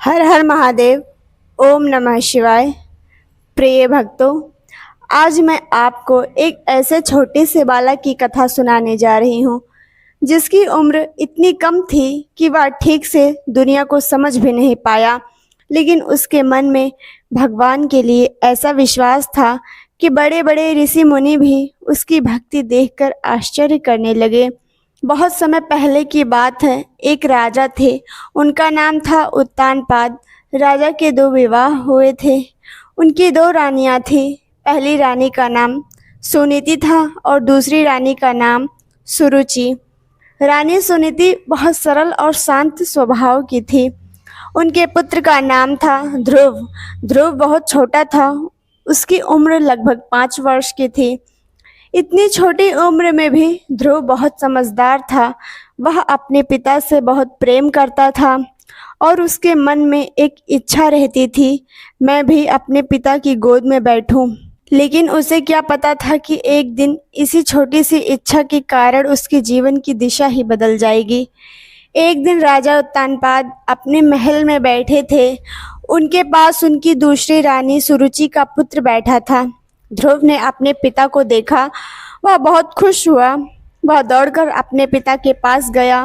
हर हर महादेव। ओम नमः शिवाय। प्रिय भक्तों, आज मैं आपको एक ऐसे छोटे से बालक की कथा सुनाने जा रही हूँ जिसकी उम्र इतनी कम थी कि वह ठीक से दुनिया को समझ भी नहीं पाया, लेकिन उसके मन में भगवान के लिए ऐसा विश्वास था कि बड़े बड़े ऋषि मुनि भी उसकी भक्ति देखकर आश्चर्य करने लगे। बहुत समय पहले की बात है। एक राजा थे, उनका नाम था उत्तानपाद। राजा के दो विवाह हुए थे। उनकी दो रानियां थी। पहली रानी का नाम सुनीति था और दूसरी रानी का नाम सुरुचि। रानी सुनीति बहुत सरल और शांत स्वभाव की थी। उनके पुत्र का नाम था ध्रुव। ध्रुव बहुत छोटा था। उसकी उम्र लगभग 5 वर्ष की थी। इतनी छोटी उम्र में भी ध्रुव बहुत समझदार था। वह अपने पिता से बहुत प्रेम करता था और उसके मन में एक इच्छा रहती थी, मैं भी अपने पिता की गोद में बैठूं। लेकिन उसे क्या पता था कि एक दिन इसी छोटी सी इच्छा के कारण उसके जीवन की दिशा ही बदल जाएगी। एक दिन राजा उत्तानपाद अपने महल में बैठे थे। उनके पास उनकी दूसरी रानी सुरुचि का पुत्र बैठा था। ध्रुव ने अपने पिता को देखा। वह बहुत खुश हुआ। वह दौड़कर अपने पिता के पास गया।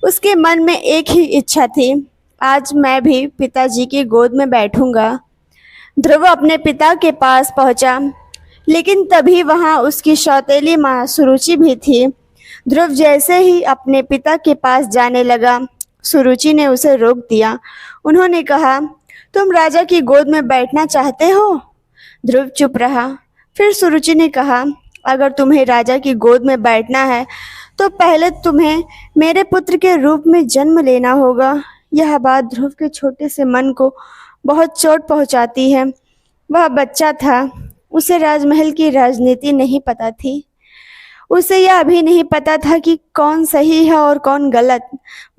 उसके मन में एक ही इच्छा थी, आज मैं भी पिताजी की गोद में बैठूंगा। ध्रुव अपने पिता के पास पहुंचा, लेकिन तभी वहां उसकी सौतेली माँ सुरुचि भी थी। ध्रुव जैसे ही अपने पिता के पास जाने लगा, सुरुचि ने उसे रोक दिया। उन्होंने कहा, तुम राजा की गोद में बैठना चाहते हो? ध्रुव चुप रहा। फिर सुरुचि ने कहा, अगर तुम्हें राजा की गोद में बैठना है तो पहले तुम्हें मेरे पुत्र के रूप में जन्म लेना होगा। यह बात ध्रुव के छोटे से मन को बहुत चोट पहुंचाती है। वह बच्चा था। उसे राजमहल की राजनीति नहीं पता थी। उसे यह भी नहीं पता था कि कौन सही है और कौन गलत।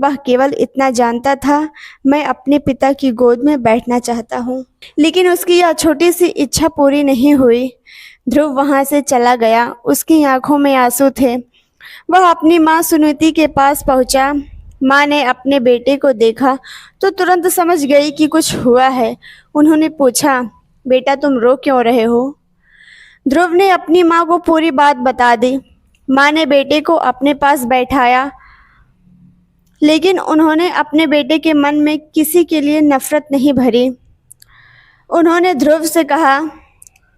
वह केवल इतना जानता था, मैं अपने पिता की गोद में बैठना चाहता हूँ। लेकिन उसकी यह छोटी सी इच्छा पूरी नहीं हुई। ध्रुव वहां से चला गया। उसकी आंखों में आंसू थे। वह अपनी माँ सुनीति के पास पहुंचा। माँ ने अपने बेटे को देखा तो तुरंत समझ गई कि कुछ हुआ है। उन्होंने पूछा, बेटा तुम रो क्यों रहे हो? ध्रुव ने अपनी माँ को पूरी बात बता दी। माँ ने बेटे को अपने पास बैठाया, लेकिन उन्होंने अपने बेटे के मन में किसी के लिए नफरत नहीं भरी। उन्होंने ध्रुव से कहा,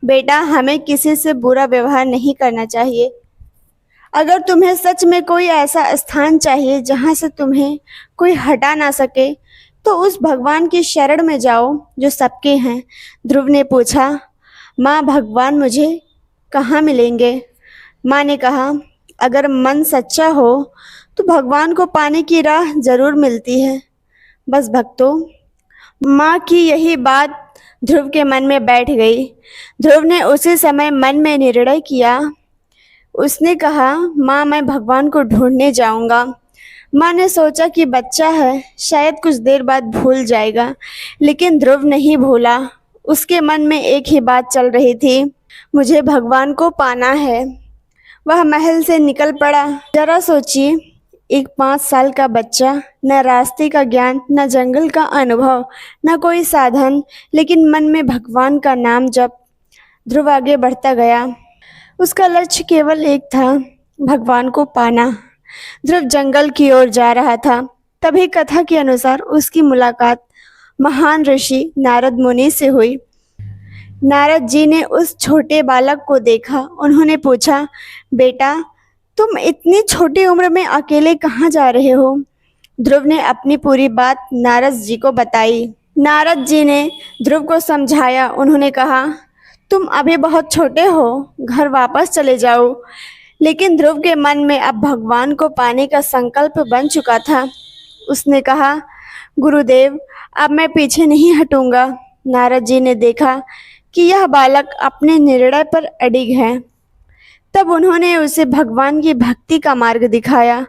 बेटा हमें किसी से बुरा व्यवहार नहीं करना चाहिए। अगर तुम्हें सच में कोई ऐसा स्थान चाहिए जहाँ से तुम्हें कोई हटा ना सके, तो उस भगवान की शरण में जाओ जो सबके हैं। ध्रुव ने पूछा, माँ भगवान मुझे कहाँ मिलेंगे? माँ ने कहा, अगर मन सच्चा हो तो भगवान को पाने की राह जरूर मिलती है। बस भक्तों, माँ की यही बात ध्रुव के मन में बैठ गई। ध्रुव ने उसी समय मन में निर्णय किया। उसने कहा, माँ मैं भगवान को ढूंढने जाऊंगा। माँ ने सोचा कि बच्चा है, शायद कुछ देर बाद भूल जाएगा, लेकिन ध्रुव नहीं भूला। उसके मन में एक ही बात चल रही थी, मुझे भगवान को पाना है। वह महल से निकल पड़ा। जरा सोचिए, एक 5 साल का बच्चा, न रास्ते का ज्ञान, न जंगल का अनुभव, न कोई साधन, लेकिन मन में भगवान का नाम जप। ध्रुव आगे बढ़ता गया। उसका लक्ष्य केवल एक था, भगवान को पाना। ध्रुव जंगल की ओर जा रहा था। तभी कथा के अनुसार उसकी मुलाकात महान ऋषि नारद मुनि से हुई। नारद जी ने उस छोटे बालक को देखा। उन्होंने पूछा, बेटा तुम इतनी छोटी उम्र में अकेले कहाँ जा रहे हो? ध्रुव ने अपनी पूरी बात नारद जी को बताई। नारद जी ने ध्रुव को समझाया। उन्होंने कहा, तुम अभी बहुत छोटे हो, घर वापस चले जाओ। लेकिन ध्रुव के मन में अब भगवान को पाने का संकल्प बन चुका था। उसने कहा, गुरुदेव अब मैं पीछे नहीं हटूंगा। नारद जी ने देखा कि यह बालक अपने निर्णय पर अडिग है। तब उन्होंने उसे भगवान की भक्ति का मार्ग दिखाया।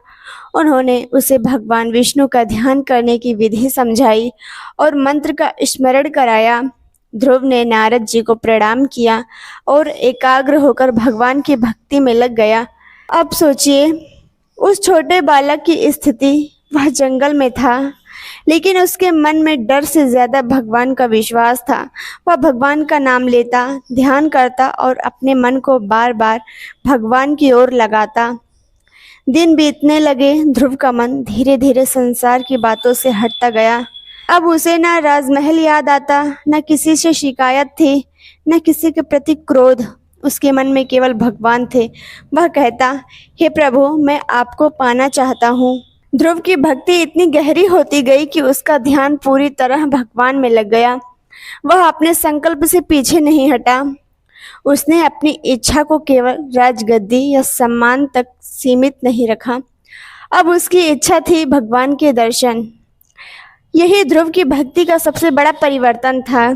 उन्होंने उसे भगवान विष्णु का ध्यान करने की विधि समझाई और मंत्र का स्मरण कराया। ध्रुव ने नारद जी को प्रणाम किया और एकाग्र होकर भगवान की भक्ति में लग गया। अब सोचिए, उस छोटे बालक की स्थिति, वह जंगल में था, लेकिन उसके मन में डर से ज्यादा भगवान का विश्वास था। वह भगवान का नाम लेता, ध्यान करता और अपने मन को बार बार भगवान की ओर लगाता। दिन बीतने लगे। ध्रुव का मन धीरे धीरे संसार की बातों से हटता गया। अब उसे न राजमहल याद आता, न किसी से शिकायत थी, न किसी के प्रति क्रोध। उसके मन में केवल भगवान थे। वह कहता, हे प्रभु, मैं आपको पाना चाहता हूँ। ध्रुव की भक्ति इतनी गहरी होती गई कि उसका ध्यान पूरी तरह भगवान में लग गया। वह अपने संकल्प से पीछे नहीं हटा। उसने अपनी इच्छा को केवल राजगद्दी या सम्मान तक सीमित नहीं रखा। अब उसकी इच्छा थी भगवान के दर्शन। यही ध्रुव की भक्ति का सबसे बड़ा परिवर्तन था।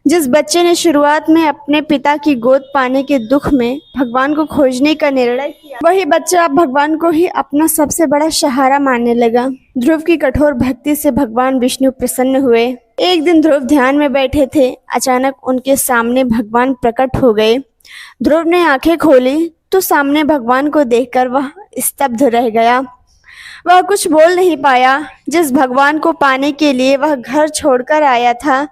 जिस बच्चे ने शुरुआत में अपने पिता की गोद पाने के दुख में भगवान को खोजने का निर्णय किया, वही बच्चा अब भगवान को ही अपना सबसे बड़ा सहारा मानने लगा। ध्रुव की कठोर भक्ति से भगवान विष्णु प्रसन्न हुए। एक दिन ध्रुव ध्यान में बैठे थे। अचानक उनके सामने भगवान प्रकट हो गए। ध्रुव ने आंखें खोली तो सामने भगवान को देखकर वह स्तब्ध रह गया। वह कुछ बोल नहीं पाया। जिस भगवान को पाने के लिए वह घर छोड़कर आया था,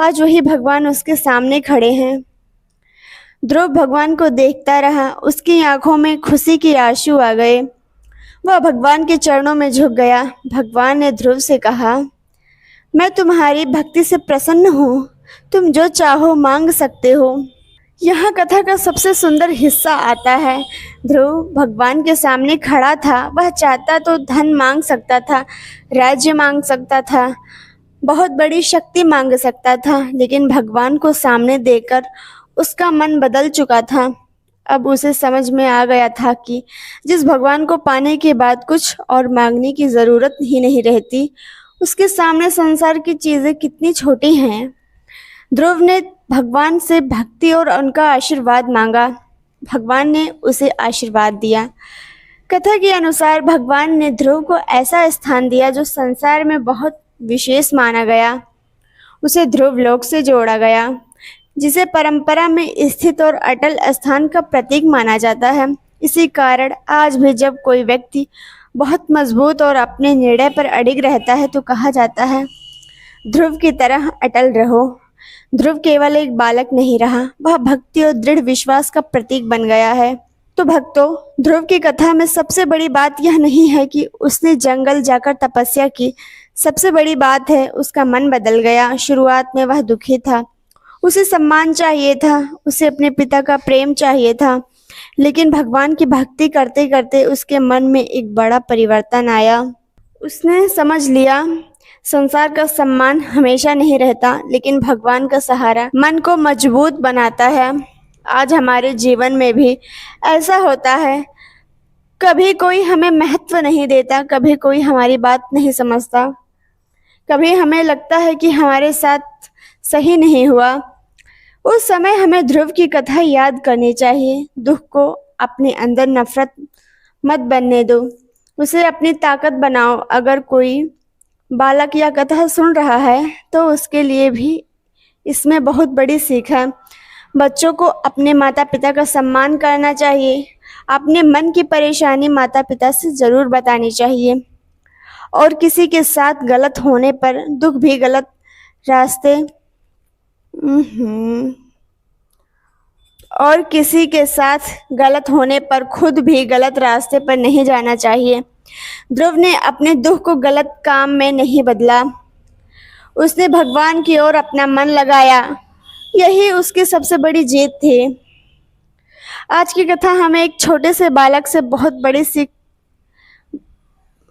आज वही भगवान उसके सामने खड़े हैं। ध्रुव भगवान को देखता रहा। उसकी आंखों में खुशी के आंसू आ गए। वह भगवान के चरणों में झुक गया। भगवान ने ध्रुव से कहा, मैं तुम्हारी भक्ति से प्रसन्न हूँ। तुम जो चाहो मांग सकते हो। यहाँ कथा का सबसे सुंदर हिस्सा आता है। ध्रुव भगवान के सामने खड़ा था। वह चाहता तो धन मांग सकता था, राज्य मांग सकता था, बहुत बड़ी शक्ति मांग सकता था, लेकिन भगवान को सामने देखकर उसका मन बदल चुका था। अब उसे समझ में आ गया था कि जिस भगवान को पाने के बाद कुछ और मांगने की जरूरत ही नहीं रहती, उसके सामने संसार की चीजें कितनी छोटी हैं। ध्रुव ने भगवान से भक्ति और उनका आशीर्वाद मांगा। भगवान ने उसे आशीर्वाद दिया। कथा के अनुसार भगवान ने ध्रुव को ऐसा स्थान दिया जो संसार में बहुत विशेष माना गया। उसे ध्रुव लोक से जोड़ा गया, जिसे परंपरा में स्थित और अटल स्थान का प्रतीक माना जाता है। इसी कारण आज भी जब कोई व्यक्ति बहुत मजबूत और अपने निर्णय पर अडिग रहता है तो कहा जाता है, ध्रुव की तरह अटल रहो। ध्रुव केवल एक बालक नहीं रहा, वह भक्ति और दृढ़ विश्वास का प्रतीक बन गया है। तो भक्तों, ध्रुव की कथा में सबसे बड़ी बात यह नहीं है कि उसने जंगल जाकर तपस्या की। सबसे बड़ी बात है उसका मन बदल गया। शुरुआत में वह दुखी था। उसे सम्मान चाहिए था, उसे अपने पिता का प्रेम चाहिए था, लेकिन भगवान की भक्ति करते करते उसके मन में एक बड़ा परिवर्तन आया। उसने समझ लिया, संसार का सम्मान हमेशा नहीं रहता, लेकिन भगवान का सहारा मन को मजबूत बनाता है। आज हमारे जीवन में भी ऐसा होता है। कभी कोई हमें महत्व नहीं देता, कभी कोई हमारी बात नहीं समझता, कभी हमें लगता है कि हमारे साथ सही नहीं हुआ। उस समय हमें ध्रुव की कथा याद करनी चाहिए। दुख को अपने अंदर नफरत मत बनने दो, उसे अपनी ताकत बनाओ। अगर कोई बालक यह कथा सुन रहा है तो उसके लिए भी इसमें बहुत बड़ी सीख है। बच्चों को अपने माता पिता का सम्मान करना चाहिए। अपने मन की परेशानी माता पिता से ज़रूर बतानी चाहिए। और किसी के साथ गलत होने पर दुख भी गलत रास्ते और किसी के साथ गलत होने पर खुद भी गलत रास्ते पर नहीं जाना चाहिए। ध्रुव ने अपने दुख को गलत काम में नहीं बदला। उसने भगवान की ओर अपना मन लगाया। यही उसकी सबसे बड़ी जीत थी। आज की कथा हमें एक छोटे से बालक से बहुत बड़ी सीख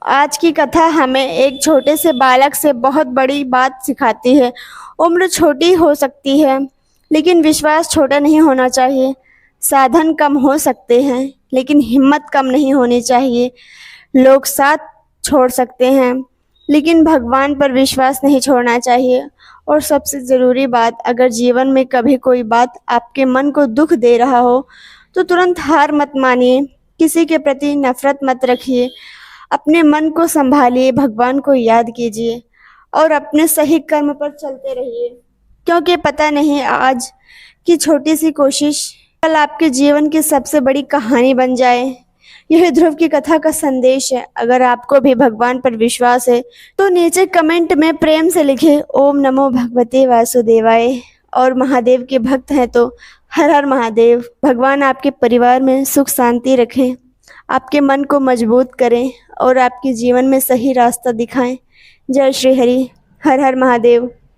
आज की कथा हमें एक छोटे से बालक से बहुत बड़ी बात सिखाती है। उम्र छोटी हो सकती है, लेकिन विश्वास छोटा नहीं होना चाहिए। साधन कम हो सकते हैं, लेकिन हिम्मत कम नहीं होनी चाहिए। लोग साथ छोड़ सकते हैं, लेकिन भगवान पर विश्वास नहीं छोड़ना चाहिए। और सबसे ज़रूरी बात, अगर जीवन में कभी कोई बात आपके मन को दुख दे रहा हो तो तुरंत हार मत मानिए। किसी के प्रति नफरत मत रखिए। अपने मन को संभालिए, भगवान को याद कीजिए और अपने सही कर्म पर चलते रहिए, क्योंकि पता नहीं आज की छोटी सी कोशिश कल आपके जीवन की सबसे बड़ी कहानी बन जाए। यह ध्रुव की कथा का संदेश है। अगर आपको भी भगवान पर विश्वास है तो नीचे कमेंट में प्रेम से लिखे ओम नमो भगवते वासुदेवाय। और महादेव के भक्त हैं तो हर हर महादेव। भगवान आपके परिवार में सुख शांति रखें, आपके मन को मजबूत करें और आपके जीवन में सही रास्ता दिखाएं। जय श्री हरि। हर हर महादेव।